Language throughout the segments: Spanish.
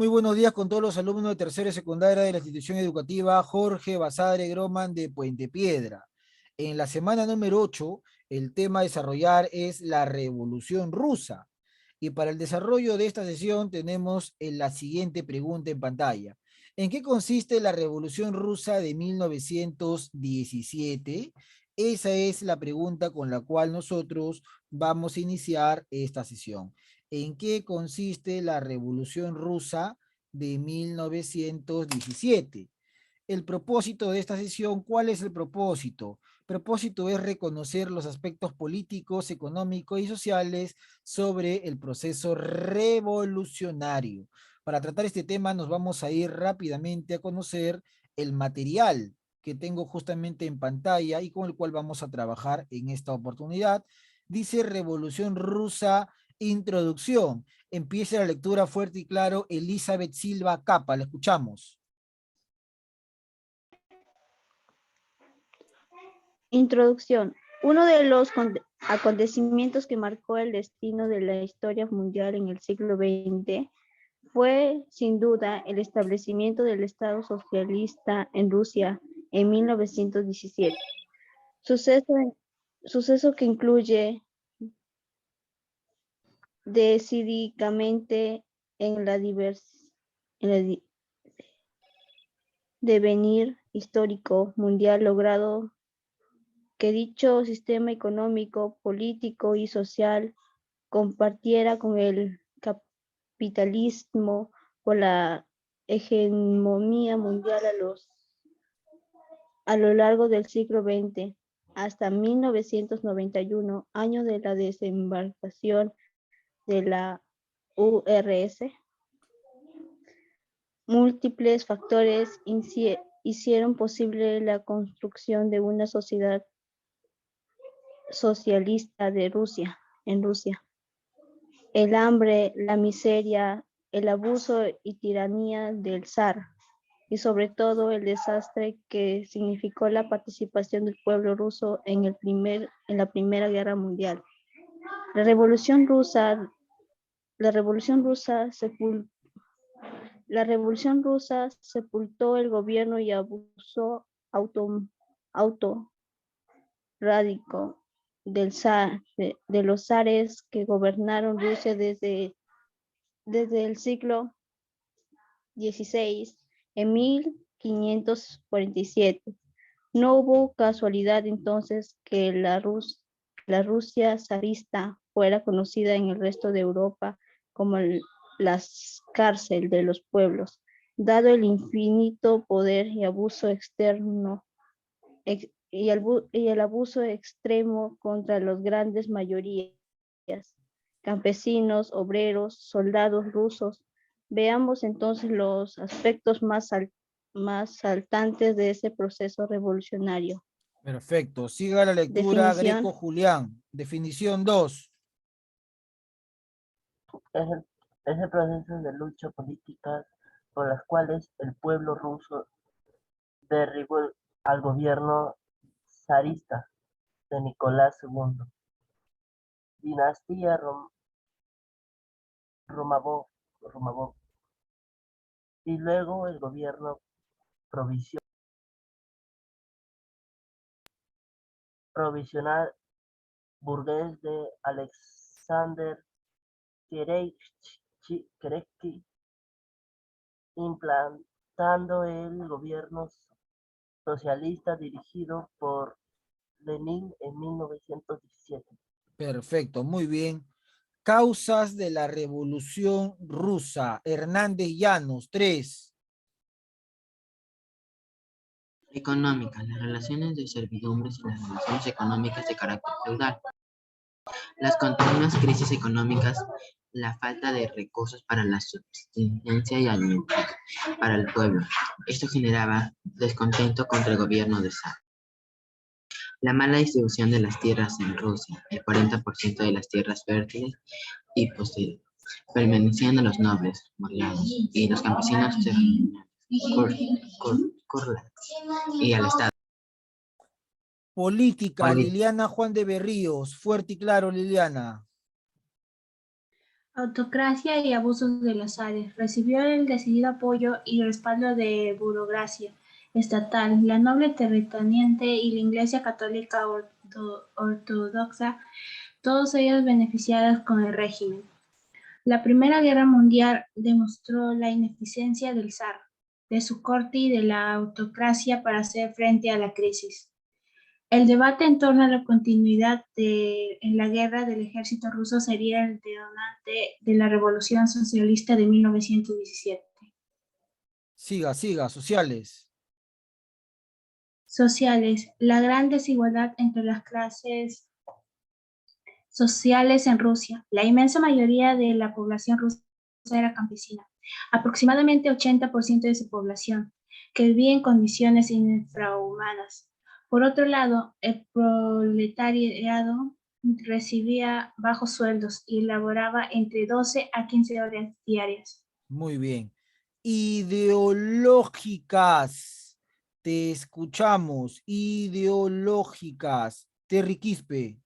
Muy buenos días con todos los alumnos de tercera y secundaria de la institución educativa Jorge Basadre Groman de Puente Piedra. En la semana número 8, el tema a desarrollar es la Revolución Rusa. Y para el desarrollo de esta sesión tenemos la siguiente pregunta en pantalla. ¿En qué consiste la Revolución Rusa de 1917? Esa es la pregunta con la cual nosotros vamos a iniciar esta sesión. ¿En qué consiste la Revolución Rusa de 1917? El propósito de esta sesión, ¿cuál es el propósito? El propósito es reconocer los aspectos políticos, económicos y sociales sobre el proceso revolucionario. Para tratar este tema nos vamos a ir rápidamente a conocer el material que tengo justamente en pantalla y con el cual vamos a trabajar en esta oportunidad. Dice Revolución Rusa, introducción. Empieza la lectura fuerte y claro, Elizabeth Silva Capa, la escuchamos. Introducción. Uno de los acontecimientos que marcó el destino de la historia mundial en el siglo XX fue, sin duda, el establecimiento del Estado socialista en Rusia en 1917. Suceso que incluye decididamente en la devenir histórico mundial logrado que dicho sistema económico, político y social compartiera con el capitalismo por la hegemonía mundial a lo largo del siglo XX hasta 1991, año de la desembarcación de la URSS. Múltiples factores hicieron posible la construcción de una sociedad socialista en Rusia. El hambre, la miseria, el abuso y tiranía del zar, y sobre todo el desastre que significó la participación del pueblo ruso en la Primera Guerra Mundial. La Revolución Rusa sepultó el gobierno y abuso autorádico del zar, de los zares que gobernaron Rusia desde el siglo XVI en 1547. No hubo casualidad entonces que la Rusia zarista fuera conocida en el resto de Europa como la cárcel de los pueblos, dado el infinito poder y abuso externo y el abuso extremo contra las grandes mayorías, campesinos, obreros, soldados rusos. Veamos entonces los aspectos más saltantes de ese proceso revolucionario. Perfecto. Siga la lectura Definición. Greco Julián. Definición 2. Es el proceso de lucha política por las cuales el pueblo ruso derribó al gobierno zarista de Nicolás II, dinastía Romanov, y luego el gobierno provisional burgués de Alexander Kerensky, implantando el gobierno socialista dirigido por Lenin en 1917. Perfecto, muy bien. Causas de la Revolución Rusa. Hernández Llanos, 3. Económica, las relaciones de servidumbres y las relaciones económicas de carácter feudal. Las continuas crisis económicas, la falta de recursos para la subsistencia y alimentación para el pueblo. Esto generaba descontento contra el gobierno de zar. La mala distribución de las tierras en Rusia, el 40% de las tierras fértiles y poseídas, permanecían a los nobles, morlados y los campesinos kurlax y al Estado. Política, Liliana Juan de Berríos. Fuerte y claro, Liliana. Autocracia y abusos de los zares. Recibió el decidido apoyo y respaldo de burocracia estatal, la noble terrateniente y la Iglesia Católica Ortodoxa, todos ellos beneficiados con el régimen. La Primera Guerra Mundial demostró la ineficiencia del zar, de su corte y de la autocracia para hacer frente a la crisis. El debate en torno a la continuidad en la guerra del ejército ruso sería el detonante de la Revolución Socialista de 1917. Siga, siga, sociales. Sociales. La gran desigualdad entre las clases sociales en Rusia. La inmensa mayoría de la población rusa era campesina, aproximadamente 80% de su población, que vivía en condiciones infrahumanas. Por otro lado, el proletariado recibía bajos sueldos y laboraba entre 12 a 15 horas diarias. Muy bien. Ideológicas. Te escuchamos. Ideológicas. Terry Quispe.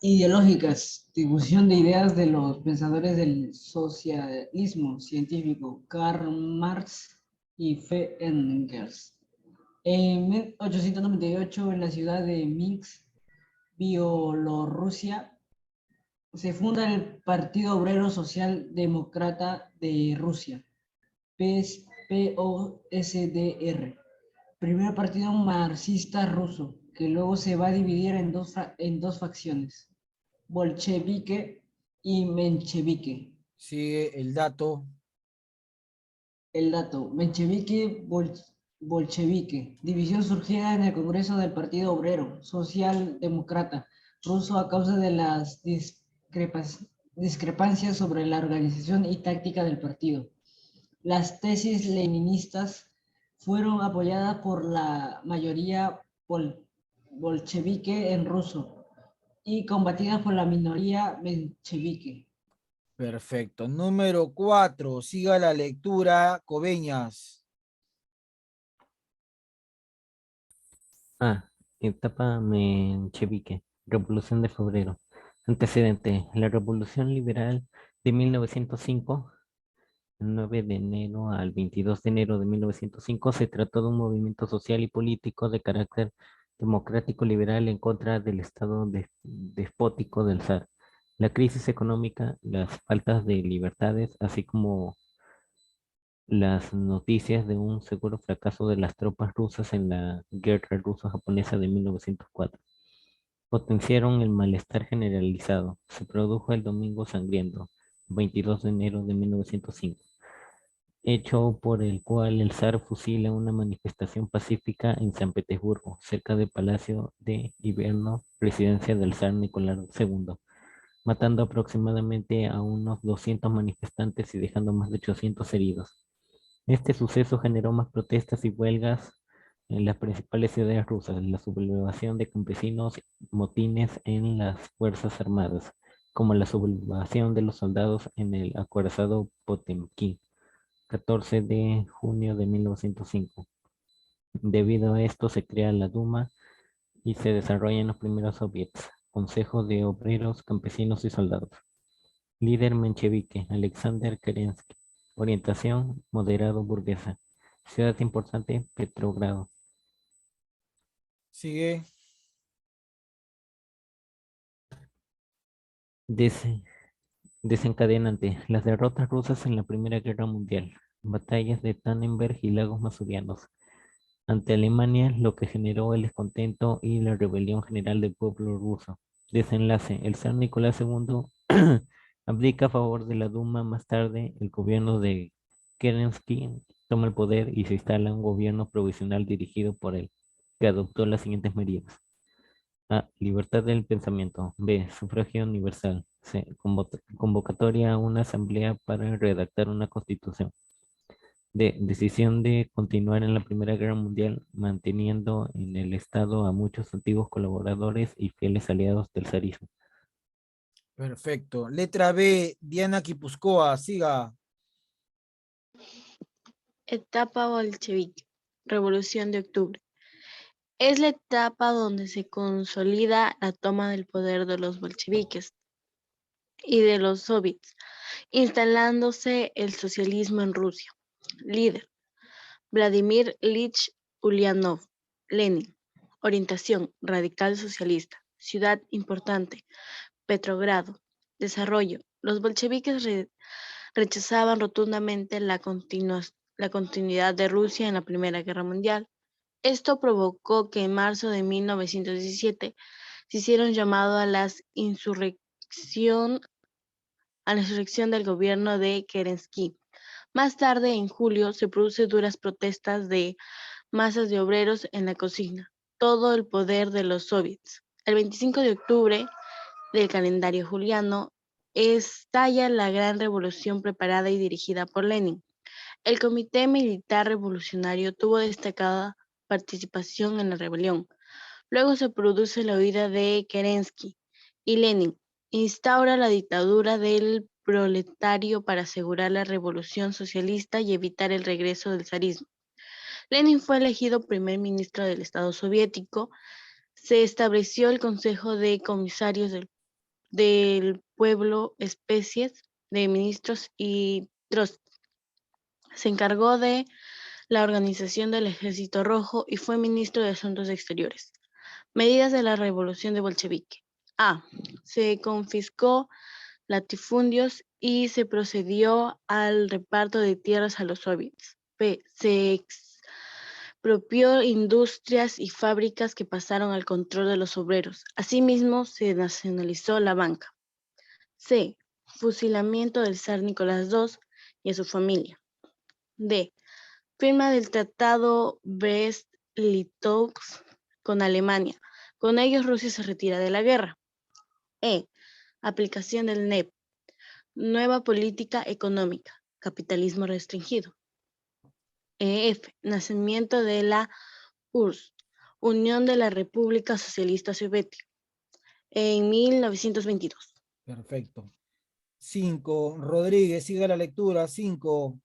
Ideológicas, difusión de ideas de los pensadores del socialismo científico, Karl Marx y F. Engels. En 1898, en la ciudad de Minsk, Bielorrusia, se funda el Partido Obrero Social Demócrata de Rusia, POSDR, primer partido marxista ruso, que luego se va a dividir en dos facciones, bolchevique y menchevique. Sigue el dato. El dato, menchevique, bolchevique, división surgida en el Congreso del Partido Obrero Socialdemócrata ruso a causa de las discrepancias sobre la organización y táctica del partido. Las tesis leninistas fueron apoyadas por la mayoría bolchevique en ruso y combatidas por la minoría menchevique. Perfecto. Número 4. Siga la lectura, Coveñas. A. Etapa menchevique. Revolución de Febrero. Antecedente. La Revolución Liberal de 1905, el 9 de enero al 22 de enero de 1905, se trató de un movimiento social y político de carácter democrático liberal en contra del Estado despótico del zar. La crisis económica, las faltas de libertades, así como las noticias de un seguro fracaso de las tropas rusas en la guerra ruso-japonesa de 1904 potenciaron el malestar generalizado. Se produjo el Domingo Sangriento, 22 de enero de 1905, hecho por el cual el zar fusila una manifestación pacífica en San Petersburgo, cerca del Palacio de Invierno, residencia del zar Nicolás II, matando aproximadamente a unos 200 manifestantes y dejando más de 800 heridos. Este suceso generó más protestas y huelgas en las principales ciudades rusas, la sublevación de campesinos, motines en las fuerzas armadas, como la sublevación de los soldados en el acorazado Potemkin, 14 de junio de 1905. Debido a esto se crea la Duma y se desarrollan los primeros soviets, consejos de obreros, campesinos y soldados. Líder menchevique, Alexander Kerensky. Orientación moderado burguesa. Ciudad importante, Petrogrado. Sigue. Desencadenante. Las derrotas rusas en la Primera Guerra Mundial. Batallas de Tannenberg y Lagos Masurianos. Ante Alemania, lo que generó el descontento y la rebelión general del pueblo ruso. Desenlace. El zar Nicolás II abdica a favor de la Duma. Más tarde, el gobierno de Kerensky toma el poder y se instala un gobierno provisional dirigido por él, que adoptó las siguientes medidas. A. Libertad del pensamiento. B. Sufragio universal. C. Convocatoria a una asamblea para redactar una constitución. D. Decisión de continuar en la Primera Guerra Mundial manteniendo en el Estado a muchos antiguos colaboradores y fieles aliados del zarismo. Perfecto. Letra B, Diana Quipuscoa, siga. Etapa bolchevique. Revolución de Octubre. Es la etapa donde se consolida la toma del poder de los bolcheviques y de los soviets, instalándose el socialismo en Rusia. Líder: Vladimir Ilich Ulyanov. Lenin. Orientación: radical socialista. Ciudad importante: Petrogrado. Desarrollo: los bolcheviques rechazaban rotundamente la continuidad de Rusia en la Primera Guerra Mundial. Esto provocó que en marzo de 1917 se hiciera un llamado a la insurrección del gobierno de Kerensky. Más tarde, en julio, se producen duras protestas de masas de obreros en la cocina, todo el poder de los soviets. El 25 de octubre del calendario juliano estalla la gran revolución preparada y dirigida por Lenin. El Comité Militar Revolucionario tuvo destacada participación en la rebelión. Luego se produce la huida de Kerensky y Lenin instaura la dictadura del proletario para asegurar la revolución socialista y evitar el regreso del zarismo. Lenin fue elegido primer ministro del Estado soviético. Se estableció el Consejo de Comisarios del Pueblo, especies de ministros y Trotsky. Se encargó de la organización del Ejército Rojo y fue ministro de Asuntos Exteriores. Medidas de la Revolución de Bolchevique. A. Se confiscó latifundios y se procedió al reparto de tierras a los soviets. B. Se expropió industrias y fábricas que pasaron al control de los obreros. Asimismo, se nacionalizó la banca. C. Fusilamiento del zar Nicolás II y a su familia. D. Firma del Tratado Brest-Litovsk con Alemania. Con ellos Rusia se retira de la guerra. E. Aplicación del NEP. Nueva política económica. Capitalismo restringido. F. Nacimiento de la URSS, Unión de la República Socialista Soviética, en 1922. Perfecto. 5. Rodríguez, siga la lectura. 5.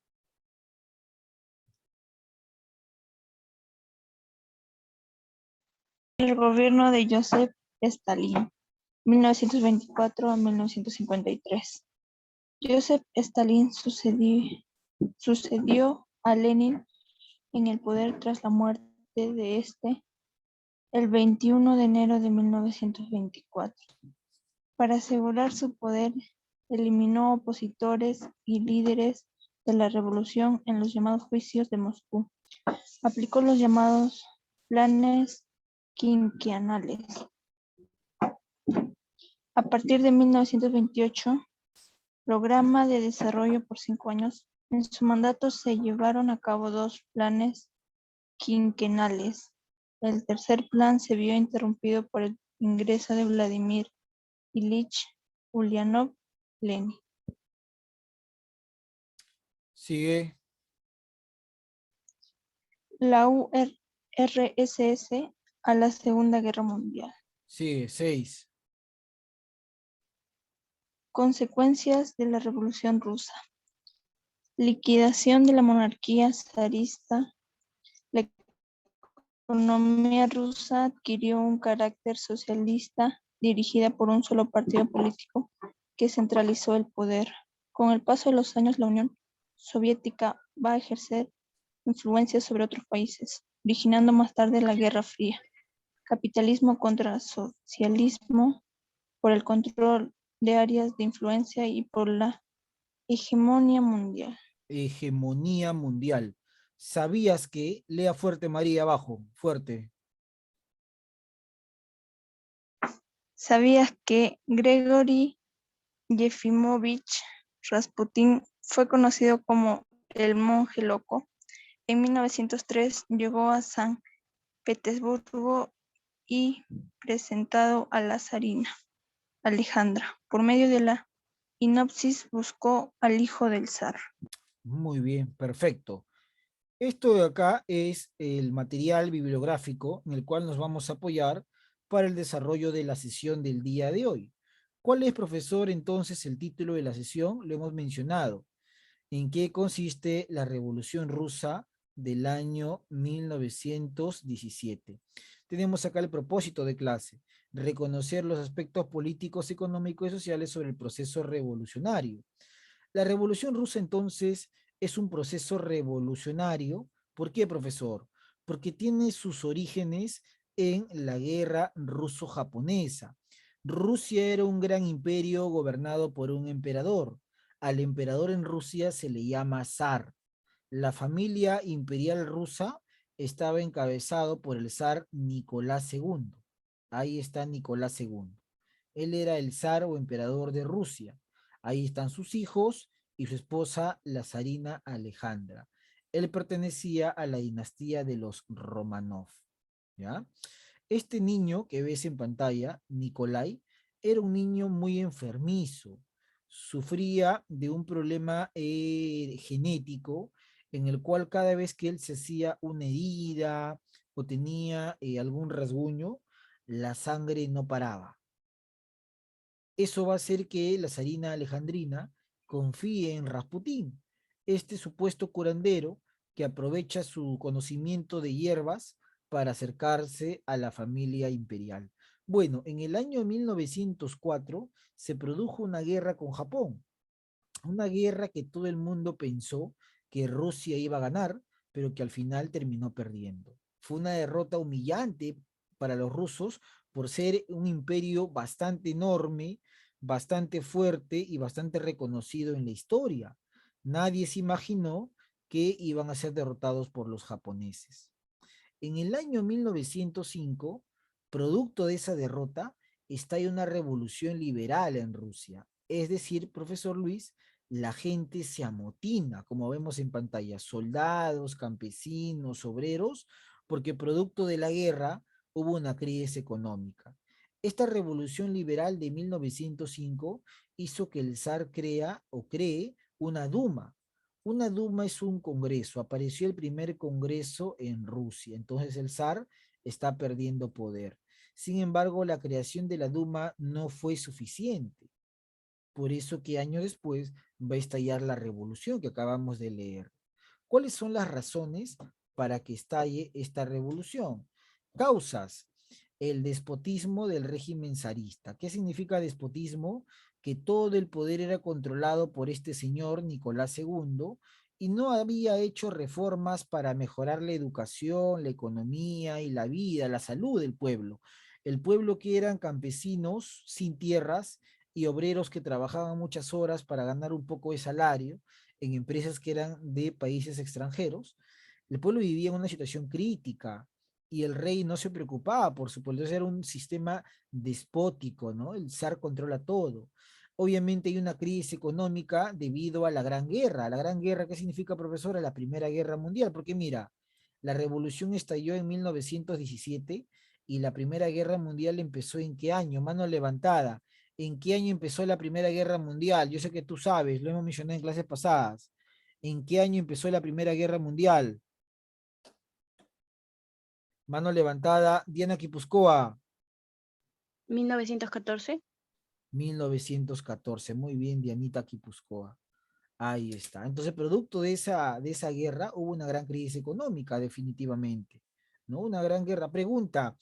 El gobierno de Joseph Stalin, 1924 a 1953. Joseph Stalin sucedió a Lenin en el poder tras la muerte de este el 21 de enero de 1924. Para asegurar su poder, eliminó opositores y líderes de la revolución en los llamados juicios de Moscú. Aplicó los llamados planes quinquenales. A partir de 1928, programa de desarrollo por 5 años, en su mandato se llevaron a cabo 2 planes quinquenales. El tercer plan se vio interrumpido por el ingreso de Vladimir Ilich Ulyanov Lenin. Sigue. La URSS a la Segunda Guerra Mundial. Sigue. 6. Consecuencias de la Revolución Rusa. Liquidación de la monarquía zarista. La economía rusa adquirió un carácter socialista dirigida por un solo partido político que centralizó el poder. Con el paso de los años, la Unión Soviética va a ejercer influencia sobre otros países, originando más tarde la Guerra Fría. Capitalismo contra socialismo por el control de áreas de influencia y por la hegemonía mundial. Hegemonía mundial. ¿Sabías que? Lea fuerte, María, abajo. Fuerte. ¿Sabías que Gregory Yefimovich Rasputin fue conocido como el monje loco? En 1903 llegó a San Petersburgo y presentado a la zarina Alejandra. Por medio de la sinopsis buscó al hijo del zar. Muy bien, perfecto. Esto de acá es el material bibliográfico en el cual nos vamos a apoyar para el desarrollo de la sesión del día de hoy. ¿Cuál es, profesor, entonces el título de la sesión? Lo hemos mencionado. ¿En qué consiste la Revolución Rusa del año 1917? Tenemos acá el propósito de clase, reconocer los aspectos políticos, económicos y sociales sobre el proceso revolucionario. La Revolución Rusa entonces es un proceso revolucionario. ¿Por qué, profesor? Porque tiene sus orígenes en la guerra ruso-japonesa. Rusia era un gran imperio gobernado por un emperador. Al emperador en Rusia se le llama zar. La familia imperial rusa estaba encabezado por el zar Nicolás II. Ahí está Nicolás II. Él era el zar o emperador de Rusia. Ahí están sus hijos y su esposa, la zarina Alejandra. Él pertenecía a la dinastía de los Romanov. ¿Ya? Este niño que ves en pantalla, Nicolai, era un niño muy enfermizo. Sufría de un problema genético en el cual cada vez que él se hacía una herida o tenía algún rasguño, la sangre no paraba. Eso va a hacer que la zarina alejandrina confíe en Rasputín, este supuesto curandero que aprovecha su conocimiento de hierbas para acercarse a la familia imperial. Bueno, en el año 1904 se produjo una guerra con Japón, una guerra que todo el mundo pensó que Rusia iba a ganar, pero que al final terminó perdiendo. Fue una derrota humillante para los rusos por ser un imperio bastante enorme, bastante fuerte y bastante reconocido en la historia. Nadie se imaginó que iban a ser derrotados por los japoneses. En el año 1905, producto de esa derrota, estalla una revolución liberal en Rusia. Es decir, profesor Luis, la gente se amotina, como vemos en pantalla, soldados, campesinos, obreros, porque producto de la guerra hubo una crisis económica. Esta revolución liberal de 1905 hizo que el zar crea o cree una Duma. Una Duma es un congreso, apareció el primer congreso en Rusia, entonces el zar está perdiendo poder. Sin embargo, la creación de la Duma no fue suficiente. Por eso que años después va a estallar la revolución que acabamos de leer. ¿Cuáles son las razones para que estalle esta revolución? Causas. El despotismo del régimen zarista. ¿Qué significa despotismo? Que todo el poder era controlado por este señor Nicolás II y no había hecho reformas para mejorar la educación, la economía y la vida, la salud del pueblo. El pueblo que eran campesinos sin tierras y obreros que trabajaban muchas horas para ganar un poco de salario en empresas que eran de países extranjeros, el pueblo vivía en una situación crítica y el rey no se preocupaba por su pueblo. Entonces era un sistema despótico, ¿no? El zar controla todo. Obviamente hay una crisis económica debido a la Gran Guerra. ¿La Gran Guerra qué significa, profesora? La Primera Guerra Mundial, porque mira, la revolución estalló en 1917 y la Primera Guerra Mundial empezó ¿en qué año? Mano levantada. ¿En qué año empezó la Primera Guerra Mundial? Yo sé que tú sabes, lo hemos mencionado en clases pasadas. ¿En qué año empezó la Primera Guerra Mundial? Mano levantada, Diana Quipuscoa. 1914. 1914. Muy bien, Dianita Quipuscoa. Ahí está. Entonces, producto de esa guerra, hubo una gran crisis económica, definitivamente. ¿No? Una gran guerra. Pregunta,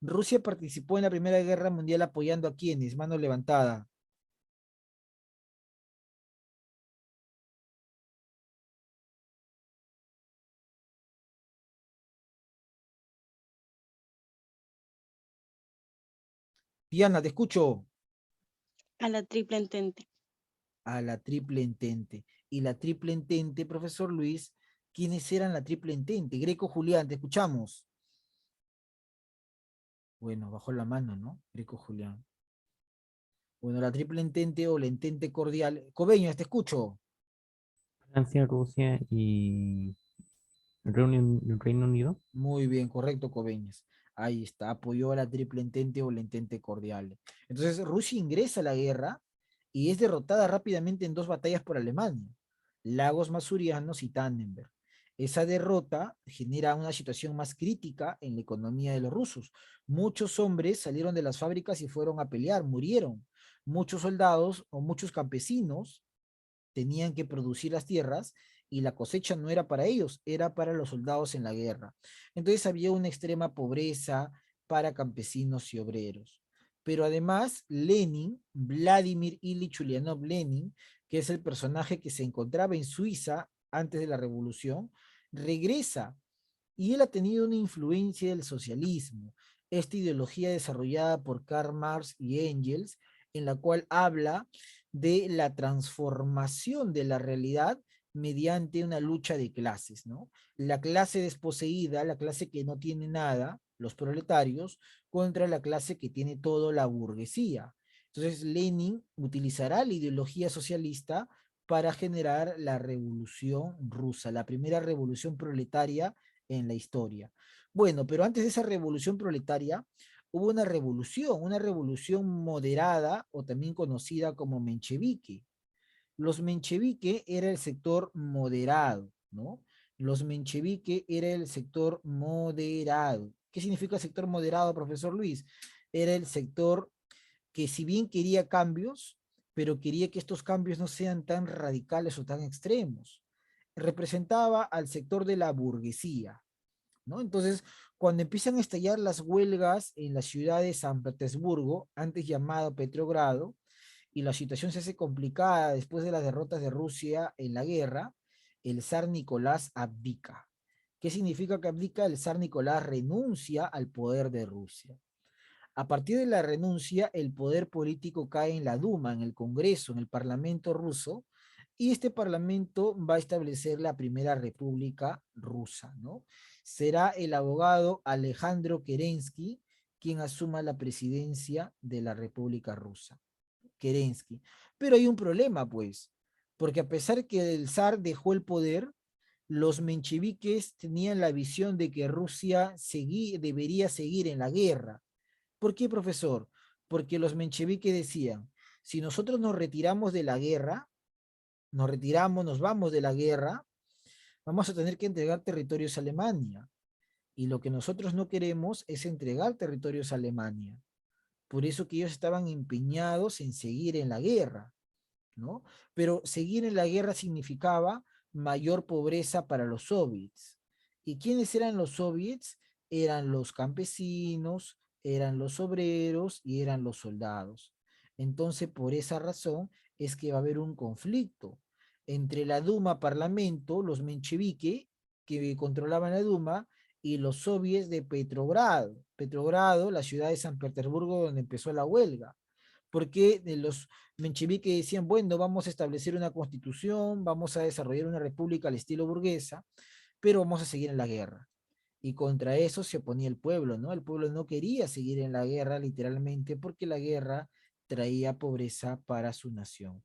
¿Rusia participó en la Primera Guerra Mundial apoyando a quiénes? Mano levantada. Diana, te escucho. A la Triple Entente. A la Triple Entente. Y la Triple Entente, profesor Luis, ¿quiénes eran la Triple Entente? Greco Julián, te escuchamos. Bueno, bajó la mano, ¿no? Greco Julián. Bueno, la Triple Entente o la Entente Cordial. Coveñas, te escucho. Francia, Rusia y Reino Unido. Muy bien, correcto, Coveñas. Ahí está, apoyó a la Triple Entente o la Entente Cordial. Entonces, Rusia ingresa a la guerra y es derrotada rápidamente en dos batallas por Alemania, Lagos Masurianos y Tannenberg. Esa derrota genera una situación más crítica en la economía de los rusos. Muchos hombres salieron de las fábricas y fueron a pelear, murieron. Muchos soldados o muchos campesinos tenían que producir las tierras y la cosecha no era para ellos, era para los soldados en la guerra. Entonces había una extrema pobreza, para campesinos y obreros. Pero además, Lenin, Vladimir Ilich Ulyanov Lenin, que es el personaje que se encontraba en Suiza antes de la revolución, regresa y él ha tenido una influencia del socialismo, esta ideología desarrollada por Karl Marx y Engels, en la cual habla de la transformación de la realidad mediante una lucha de clases, ¿no? La clase desposeída, la clase que no tiene nada, los proletarios, contra la clase que tiene todo, la burguesía. Entonces Lenin utilizará la ideología socialista para generar la revolución rusa, la primera revolución proletaria en la historia. Bueno, pero antes de esa revolución proletaria, hubo una revolución moderada o también conocida como menchevique. Los menchevique era el sector moderado, ¿no? Los menchevique era el sector moderado. ¿Qué significa sector moderado, profesor Luis? Era el sector que si bien quería cambios, pero quería que estos cambios no sean tan radicales o tan extremos. Representaba al sector de la burguesía, ¿no? Entonces, cuando empiezan a estallar las huelgas en la ciudad de San Petersburgo, antes llamado Petrogrado, y la situación se hace complicada después de las derrotas de Rusia en la guerra, el zar Nicolás abdica. ¿Qué significa que abdica? El zar Nicolás renuncia al poder de Rusia. A partir de la renuncia, el poder político cae en la Duma, en el Congreso, en el Parlamento ruso, y este Parlamento va a establecer la primera república rusa, ¿no? Será el abogado Alejandro Kerensky quien asuma la presidencia de la República Rusa. Kerensky. Pero hay un problema, pues, porque a pesar que el zar dejó el poder, los mencheviques tenían la visión de que Rusia debería seguir en la guerra. ¿Por qué, profesor? Porque los mencheviques decían, si nosotros nos retiramos de la guerra, nos retiramos, nos vamos de la guerra, vamos a tener que entregar territorios a Alemania. Y lo que nosotros no queremos es entregar territorios a Alemania. Por eso que ellos estaban empeñados en seguir en la guerra, ¿no? Pero seguir en la guerra significaba mayor pobreza para los soviets. ¿Y quiénes eran los soviets? Eran los campesinos, eran los obreros y eran los soldados. Entonces, por esa razón es que va a haber un conflicto entre la Duma Parlamento, los mencheviques, que controlaban la Duma, y los soviets de Petrogrado. Petrogrado, la ciudad de San Petersburgo donde empezó la huelga. Porque los mencheviques decían, bueno, vamos a establecer una constitución, vamos a desarrollar una república al estilo burguesa, pero vamos a seguir en la guerra. Y contra eso se oponía el pueblo, ¿no? El pueblo no quería seguir en la guerra literalmente porque la guerra traía pobreza para su nación.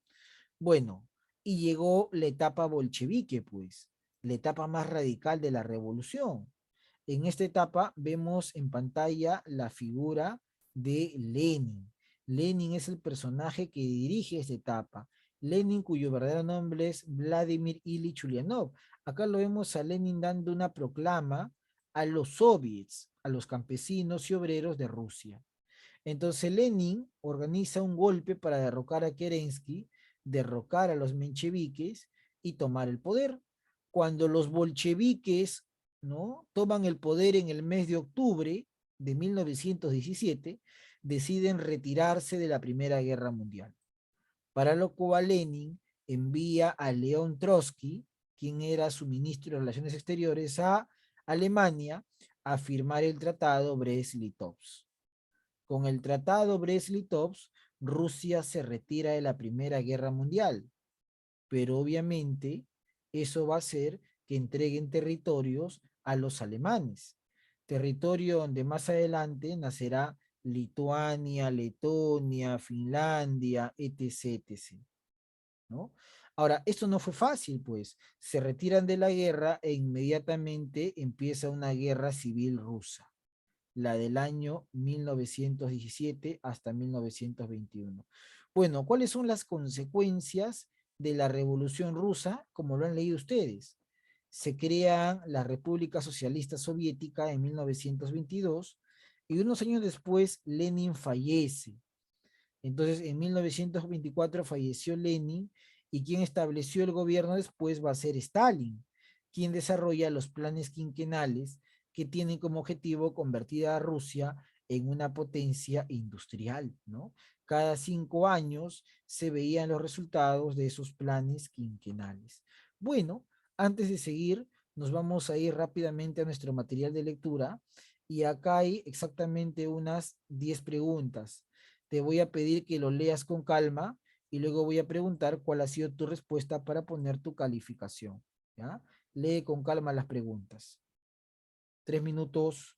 Bueno, y llegó la etapa bolchevique, pues, la etapa más radical de la revolución. En esta etapa vemos en pantalla la figura de Lenin. Lenin es el personaje que dirige esta etapa. Lenin, cuyo verdadero nombre es Vladimir Ilich Ulyanov. Acá lo vemos a Lenin dando una proclama a los soviets, a los campesinos y obreros de Rusia. Entonces Lenin organiza un golpe para derrocar a Kerensky, derrocar a los mencheviques y tomar el poder. Cuando los bolcheviques, ¿no?, toman el poder en el mes de octubre de 1917, deciden retirarse de la Primera Guerra Mundial. Para lo cual Lenin envía a León Trotsky, quien era su ministro de Relaciones Exteriores, a Alemania a firmar el tratado Brest-Litovsk. Con el tratado Brest-Litovsk, Rusia se retira de la Primera Guerra Mundial, pero obviamente eso va a hacer que entreguen territorios a los alemanes, territorio donde más adelante nacerá Lituania, Letonia, Finlandia, etc., etc., ¿no? Ahora, esto no fue fácil, pues, se retiran de la guerra e inmediatamente empieza una guerra civil rusa, la del año 1917 hasta 1921. Bueno, ¿cuáles son las consecuencias de la Revolución Rusa? Como lo han leído ustedes. Se crea la República Socialista Soviética en 1922 y unos años después Lenin fallece. Entonces, en 1924 falleció Lenin y quien estableció el gobierno después va a ser Stalin, quien desarrolla los planes quinquenales que tienen como objetivo convertir a Rusia en una potencia industrial, ¿no? Cada 5 años se veían los resultados de esos planes quinquenales. Bueno, antes de seguir, nos vamos a ir rápidamente a nuestro material de lectura y acá hay exactamente unas 10 preguntas. Te voy a pedir que lo leas con calma y luego voy a preguntar cuál ha sido tu respuesta para poner tu calificación, ¿ya? Lee con calma las preguntas. 3 minutos.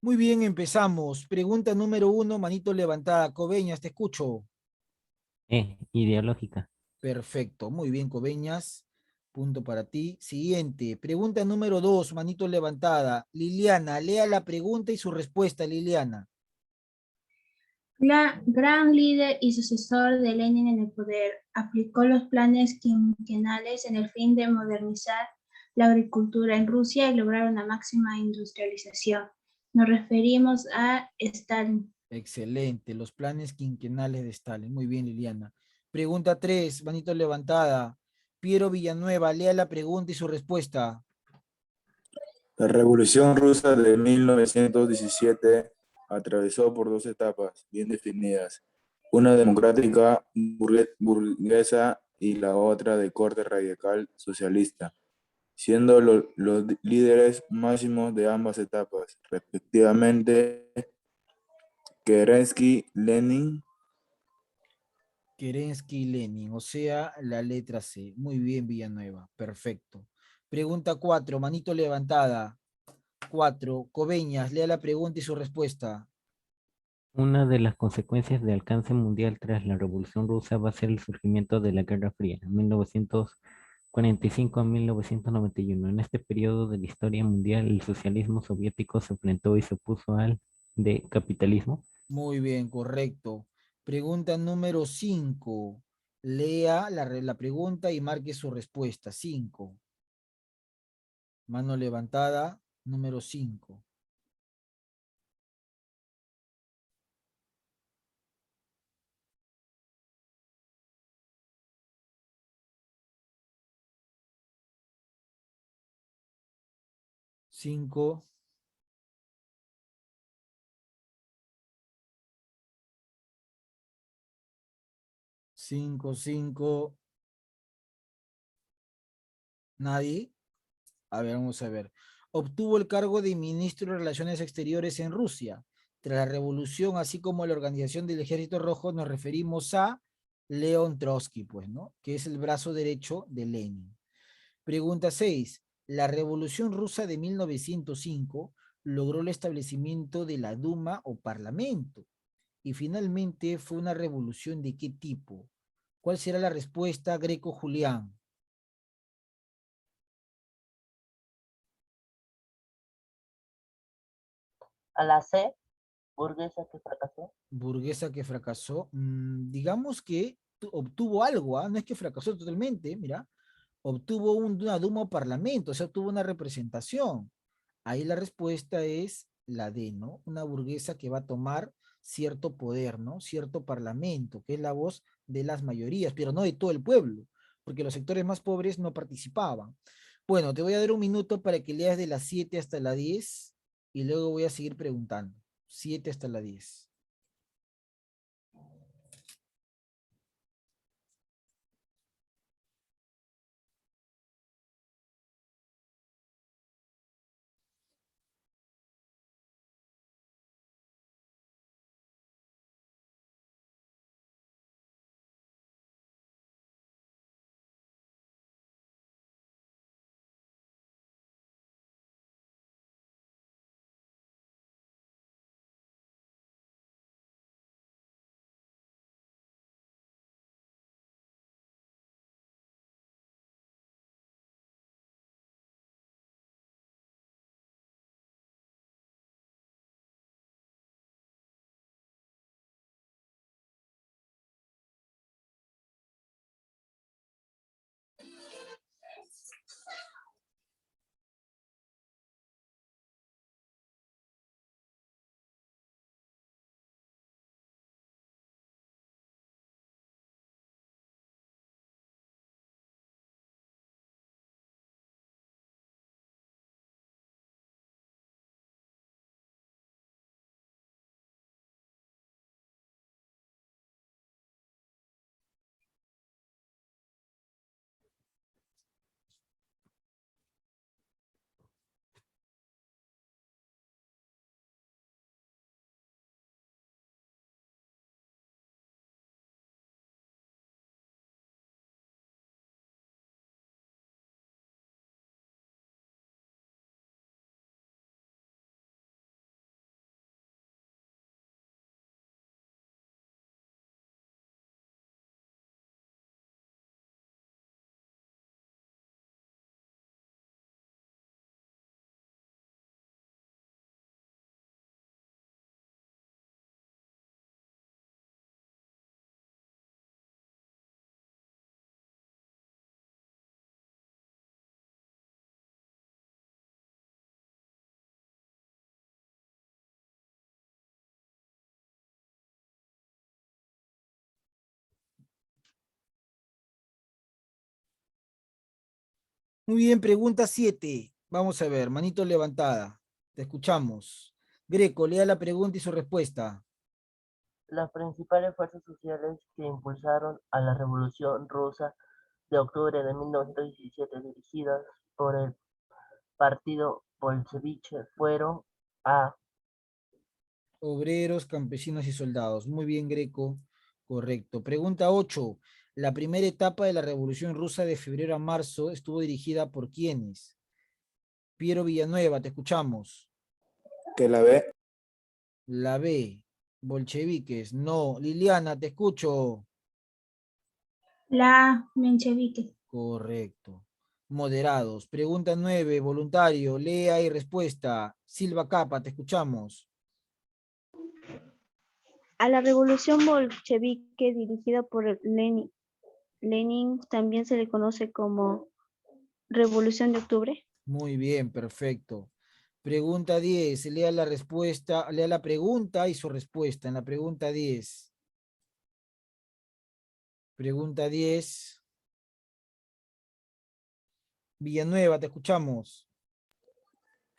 Muy bien, empezamos. Pregunta número 1, manito levantada. Coveñas, te escucho. Ideológica. Perfecto, muy bien, Coveñas. Punto para ti. Siguiente, pregunta número 2, manito levantada. Liliana, lea la pregunta y su respuesta, Liliana. Gran líder y sucesor de Lenin en el poder, aplicó los planes quinquenales en el fin de modernizar la agricultura en Rusia y lograr una máxima industrialización. Nos referimos a Stalin. Excelente, los planes quinquenales de Stalin. Muy bien, Liliana. Pregunta 3, manito levantada. Piero Villanueva, lea la pregunta y su respuesta. La Revolución Rusa de 1917 atravesó por dos etapas bien definidas, una democrática burguesa y la otra de corte radical socialista, siendo los líderes máximos de ambas etapas, respectivamente, Kerensky, Lenin. Kerensky Lenin, o sea, la letra C. Muy bien, Villanueva. Perfecto. Pregunta 4, manito levantada. 4, Coveñas, lea la pregunta y su respuesta. Una de las consecuencias de alcance mundial tras la Revolución Rusa va a ser el surgimiento de la Guerra Fría, 1945 a 1991. En este periodo de la historia mundial, el socialismo soviético se enfrentó y se opuso al de capitalismo. Muy bien, correcto. Pregunta número 5. Lea la pregunta y marque su respuesta. 5. Mano levantada, número 5. Cinco, 5, 5. ¿Nadie? A ver, vamos a ver. Obtuvo el cargo de ministro de Relaciones Exteriores en Rusia. Tras la revolución, así como la organización del Ejército Rojo, nos referimos a León Trotsky, pues, ¿no? Que es el brazo derecho de Lenin. Pregunta 6. La Revolución Rusa de 1905 logró el establecimiento de la Duma o Parlamento. Y finalmente, ¿fue una revolución de qué tipo? ¿Cuál será la respuesta, Greco Julián? A la C, burguesa que fracasó. Burguesa que fracasó. Digamos que obtuvo algo, ¿ah? No es que fracasó totalmente, mira. Obtuvo una Duma o Parlamento, o sea, obtuvo una representación. Ahí la respuesta es la D, ¿no? Una burguesa que va a tomar cierto poder, ¿no? Cierto parlamento, que es la voz de las mayorías, pero no de todo el pueblo, porque los sectores más pobres no participaban. Bueno, te voy a dar un minuto para que leas de las 7 hasta la 10 y luego voy a seguir preguntando. 7 hasta la 10. Muy bien, pregunta 7. Vamos a ver, manito levantada. Te escuchamos. Greco, lea la pregunta y su respuesta. Las principales fuerzas sociales que impulsaron a la Revolución Rusa de octubre de 1917, dirigidas por el partido bolchevique, fueron a Obreros, campesinos y soldados. Muy bien, Greco. Correcto. Pregunta 8. La primera etapa de la Revolución Rusa de febrero a marzo estuvo dirigida por quiénes? Piero Villanueva, te escuchamos. Que la B. La B. Bolcheviques. No. Liliana, te escucho. La menchevique. Correcto. Moderados. Pregunta 9. Voluntario. Lea y respuesta. Silva Capa, te escuchamos. A la revolución bolchevique dirigida por Lenin también se le conoce como Revolución de Octubre. Muy bien, perfecto. Pregunta 10. Lea la respuesta, lea la pregunta y su respuesta. En la pregunta 10. Pregunta 10. Villanueva, te escuchamos.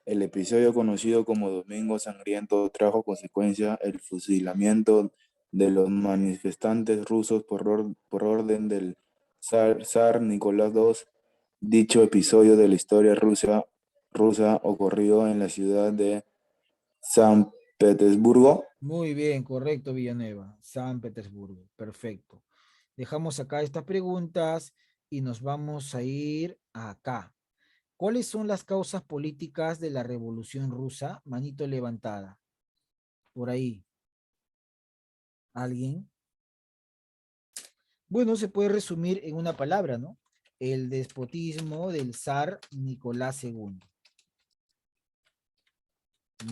El episodio conocido como Domingo Sangriento trajo consecuencia el fusilamiento de los manifestantes rusos por orden del zar Nicolás II. Dicho episodio de la historia rusa ocurrió en la ciudad de San Petersburgo. Muy bien, correcto, Villanueva. San Petersburgo. Perfecto. Dejamos acá estas preguntas y nos vamos a ir acá. ¿Cuáles son las causas políticas de la Revolución Rusa? Manito levantada. Por ahí. ¿Alguien? Bueno, se puede resumir en una palabra, ¿no? El despotismo del zar Nicolás II.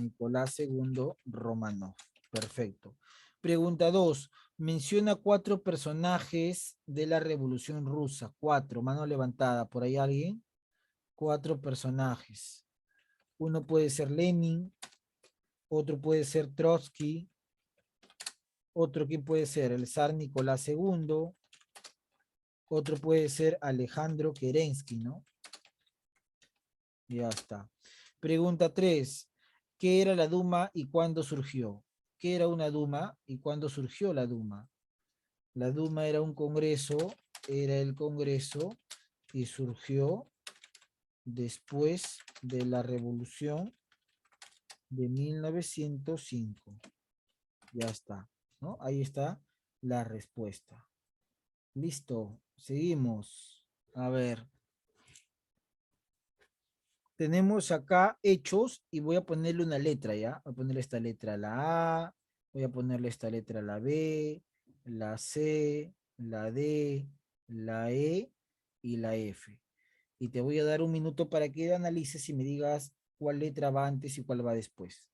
Nicolás II Romanov. Perfecto. Pregunta 2. Menciona 4 personajes de la Revolución Rusa. 4. Mano levantada. ¿Por ahí alguien? 4 personajes. Uno puede ser Lenin. Otro puede ser Trotsky. Otro, ¿quién puede ser? El zar Nicolás II. Otro puede ser Alejandro Kerensky, ¿no? Ya está. Pregunta 3. ¿Qué era la Duma y cuándo surgió? ¿Qué era una Duma y cuándo surgió la Duma? La Duma era un congreso, era el congreso y surgió después de la revolución de 1905. Ya está, ¿no? Ahí está la respuesta. Listo, seguimos. A ver. Tenemos acá hechos y voy a ponerle una letra, ¿ya? Voy a ponerle esta letra a la A, voy a ponerle esta letra a la B, la C, la D, la E y la F. Y te voy a dar un minuto para que analices y me digas cuál letra va antes y cuál va después.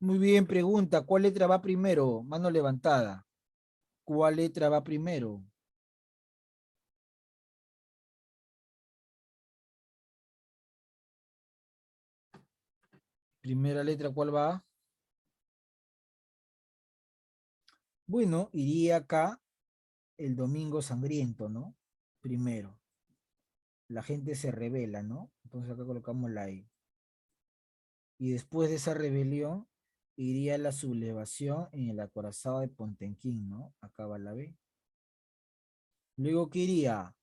Muy bien, pregunta, ¿cuál letra va primero? Mano levantada. ¿Cuál letra va primero? Primera letra, ¿cuál va? Bueno, iría acá el domingo sangriento, ¿no? Primero. La gente se revela, ¿no? Entonces acá colocamos la I. Y después de esa rebelión, iría la sublevación en el acorazado de Pontenquín, ¿no? Acá va la B. Luego, ¿qué iría?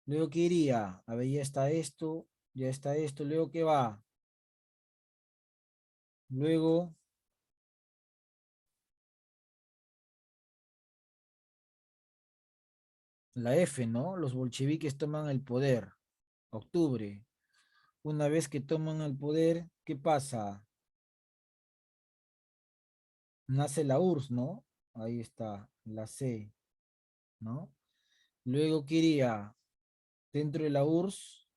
Luego, ¿qué iría? A ver, ya está esto, luego, ¿qué va? Luego, La F, ¿no? Los bolcheviques toman el poder. Octubre. Una vez que toman el poder, ¿qué pasa? Nace la URSS, ¿no? Ahí está, la C, ¿no? Luego, ¿qué iría? Dentro de la URSS,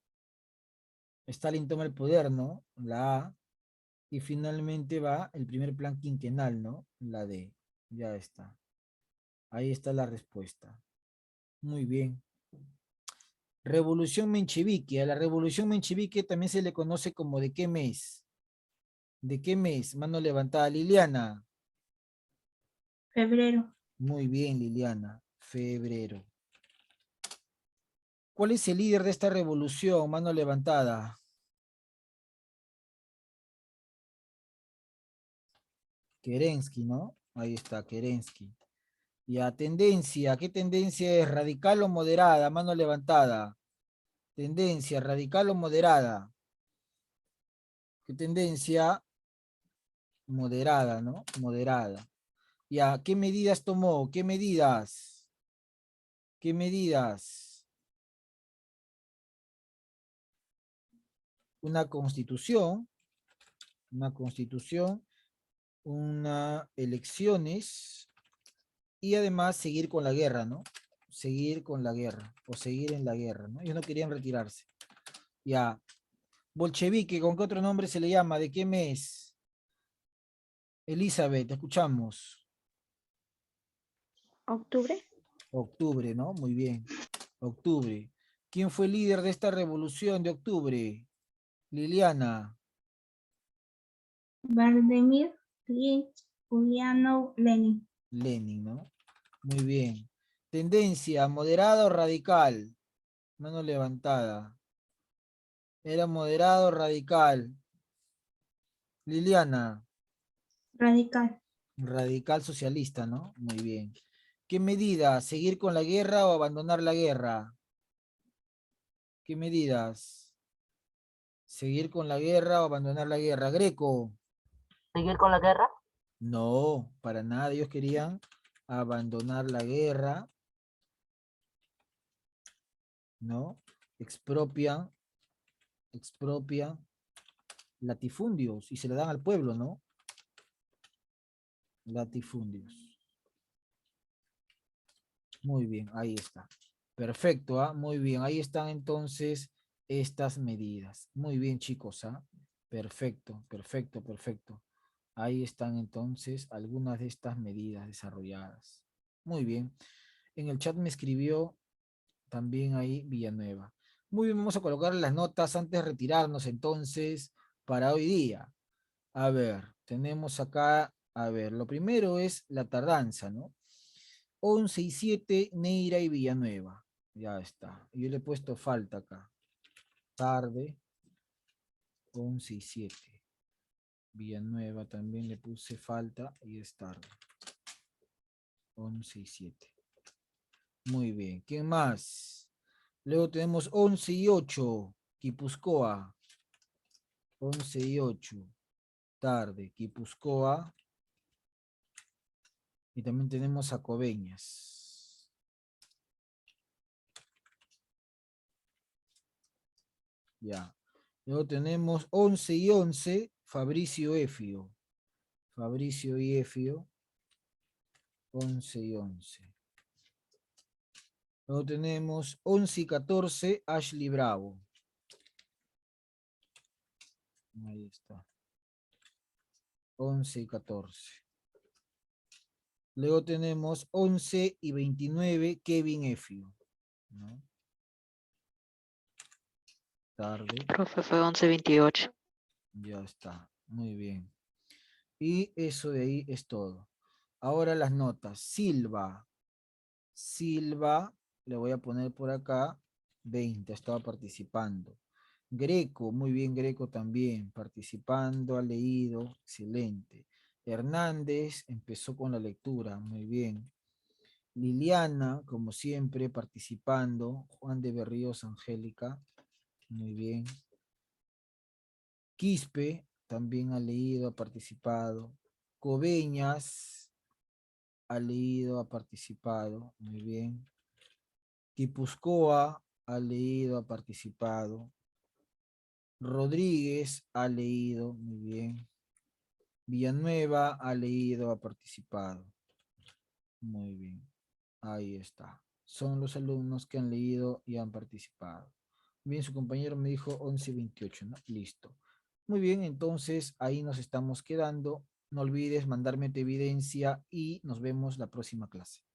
Stalin toma el poder, ¿no? La A. Y finalmente va el primer plan quinquenal, ¿no? La D. Ya está. Ahí está la respuesta. Muy bien. Revolución menchevique. A la revolución menchevique también se le conoce como ¿de qué mes? ¿De qué mes? Mano levantada, Liliana. Febrero. Muy bien, Liliana. Febrero. ¿Cuál es el líder de esta revolución? Mano levantada. Kerensky, ¿no? Ahí está, Kerensky. Ya, tendencia. ¿Qué tendencia es? ¿Radical o moderada? Mano levantada. Tendencia, radical o moderada. ¿Qué tendencia? Moderada, ¿no? Moderada. Ya, ¿qué medidas tomó? ¿Qué medidas? ¿Qué medidas? Una constitución, unas elecciones y además seguir con la guerra, ¿no? Seguir con la guerra o seguir en la guerra, ¿no? Ellos no querían retirarse. Ya. Bolchevique, ¿con qué otro nombre se le llama? ¿De qué mes? Elizabeth, te escuchamos. Octubre. Octubre, ¿no? Muy bien. Octubre. ¿Quién fue el líder de esta revolución de octubre? Liliana. Vladimir Ilich Ulyanov Lenin. Lenin, ¿no? Muy bien. Tendencia, moderada o radical. Mano levantada. Era moderado o radical. Liliana. Radical. Radical socialista, ¿no? Muy bien. ¿Qué medida? ¿Seguir con la guerra o abandonar la guerra? ¿Qué medidas? ¿Seguir con la guerra o abandonar la guerra? Greco. ¿Seguir con la guerra? No, para nada. Ellos querían abandonar la guerra, ¿no? Expropian latifundios y se le dan al pueblo, ¿no? Latifundios. Muy bien, ahí está. Perfecto, ¿ah? Muy bien. Ahí están entonces estas medidas. Muy bien, chicos, ¿ah? Perfecto, perfecto, perfecto. Ahí están entonces algunas de estas medidas desarrolladas. Muy bien. En el chat me escribió también ahí Villanueva. Muy bien, vamos a colocar las notas antes de retirarnos entonces para hoy día. A ver, tenemos acá, a ver, lo primero es la tardanza, ¿no? 11 y 7, Neira y Villanueva. Ya está. Yo le he puesto falta acá. Tarde, 11 y 7. Villanueva también le puse falta y es tarde. 11 y 7. Muy bien. ¿Quién más? Luego tenemos 11 y 8. Quipuscoa. 11 y 8. Tarde. Quipuscoa. Y también tenemos a Coveñas. Ya. Luego tenemos 11 y 11. Fabricio Efio. Fabricio y Efio. 11 y 11. Luego tenemos 11 y 14. Ashley Bravo. Ahí está. 11 y 14. Luego tenemos 11 y 29, Kevin Efio, ¿no? Tarde. Profe, fue 11:28. Ya está. Muy bien. Y eso de ahí es todo. Ahora las notas. Silva. Silva, le voy a poner por acá 20, estaba participando. Greco, muy bien, Greco también, participando, ha leído, excelente. Hernández empezó con la lectura, muy bien. Liliana, como siempre, participando. Juan de Berríos, Angélica, muy bien. Quispe también ha leído, ha participado. Coveñas ha leído, ha participado, muy bien. Guipúzcoa ha leído, ha participado. Rodríguez ha leído, muy bien. Villanueva ha leído, ha participado. Muy bien, ahí está. Son los alumnos que han leído y han participado. Bien, su compañero me dijo 11:28, ¿no? Listo. Muy bien, entonces ahí nos estamos quedando. No olvides mandarme tu evidencia y nos vemos la próxima clase.